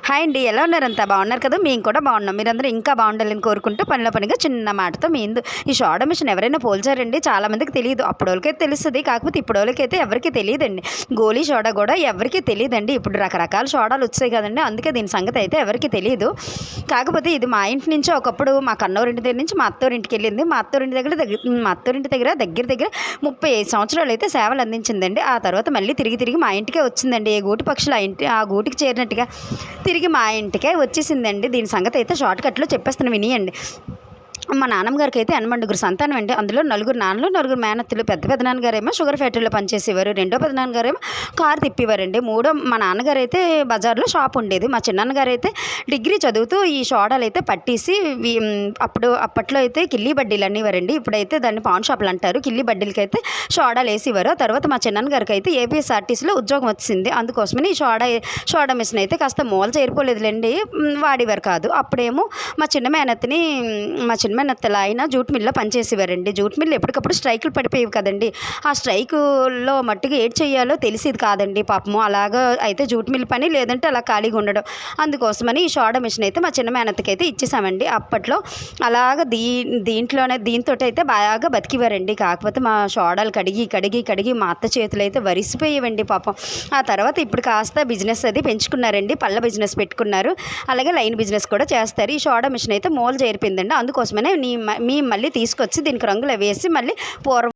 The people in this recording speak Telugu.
హాయ్ అండి, ఎలా ఉన్నారు? అంతా బాగున్నారు కదా? మేము కూడా బాగున్నాం. మీరందరూ ఇంకా బాగుండాలని కోరుకుంటూ పనిలో పనిగా చిన్న మాటతో ఈ షాడో మిషన్ ఎవరైనా పోల్చారండి? చాలామందికి తెలియదు. అప్పుడోళ్ళకైతే తెలుస్తుంది, కాకపోతే ఇప్పుడోళ్ళకైతే ఎవరికి తెలియదండి. గోలీ షోడా కూడా ఎవరికి తెలియదండి. ఇప్పుడు రకరకాల షోడాలు వచ్చాయి కదండి, అందుకే దీని సంగతి అయితే ఎవరికి తెలియదు. కాకపోతే ఇది మా ఇంటి నుంచి ఒకప్పుడు మా కన్నోరింటి దగ్గర నుంచి మా అత్తోరింటికి వెళ్ళింది. మా అత్తోరింటి దగ్గర దగ్గర 35 సంవత్సరాలు అయితే సేవలు అందించిందండి. ఆ తర్వాత మళ్ళీ తిరిగి మా ఇంటికే వచ్చిందండి. ఏ గూటి పక్షులు ఆ గూటికి చేరినట్టుగా తిరిగి మా ఇంటికే వచ్చేసిందండి. దీని సంగతి అయితే షార్ట్ కట్లో చెప్పేస్తాను, వినియండి. మా నాన్నమ్మ గారికి అయితే 8 సంతానం అండి. అందులో 4 నాన్నలు, 4 మేనత్తలు. పెద్ద నాన్నగారేమో షుగర్ ఫ్యాక్టరీలో పనిచేసేవారు. రెండో పెద్ద నాన్నగారేమో కారు తిప్పేవారండి. మూడో మా నాన్నగారు అయితే బజార్లో షాప్ ఉండేది. మా చిన్నాన్నగారు అయితే డిగ్రీ చదువుతూ ఈ సోడాలు అయితే పట్టేసి అప్పట్లో అయితే కిల్లీ బడ్డీలు అనేవారండి. ఇప్పుడైతే దాన్ని పాన్ షాపులు అంటారు. కిల్లీ బడ్డీలకి అయితే సోడాలు వేసేవారు. ఆ తర్వాత మా చిన్నాన్నగారికి అయితే ఏపీఎస్ఆర్టీసీలో ఉద్యోగం వచ్చింది. అందుకోసమని ఈ సోడా మిషన్ అయితే కాస్త మూల చేరిపోలేదులేండి, వాడేవారు కాదు. అప్పుడేమో మా చిన్న మేనత్తల ఆయన జూట్ మిల్లో పనిచేసేవారండి. జూట్ మిల్లు ఎప్పటికప్పుడు స్ట్రైకులు పడిపోయేవి కదండి. ఆ స్ట్రైకులో మట్టుగా ఏడ్ చేయాలో తెలిసేది కాదండి పాపము. అలాగా అయితే జూట్ మిల్ పని, లేదంటే అలా ఖాళీగా ఉండడం. అందుకోసమని ఈ సోడా మిషన్ అయితే మా చిన్న మేనత్తకి అయితే ఇచ్చేసామండి. అప్పట్లో అలాగ దీంతో అయితే బాగా బతికివారండి. కాకపోతే మా సోడాలు కడిగి మా అత్త చేతులు అయితే వరిసిపోయేవండి పాపం. ఆ తర్వాత ఇప్పుడు కాస్త బిజినెస్ అది పెంచుకున్నారండి. పళ్ళ బిజినెస్ పెట్టుకున్నారు. అలాగే లైన్ బిజినెస్ కూడా చేస్తారు. ఈ సోడా మిషన్ అయితే మూల చేరిపోయిందండి. అందుకోసమనే మళ్ళీ తీసుకొచ్చి దీనికి రంగులు వేసి మళ్ళీ పూర్వం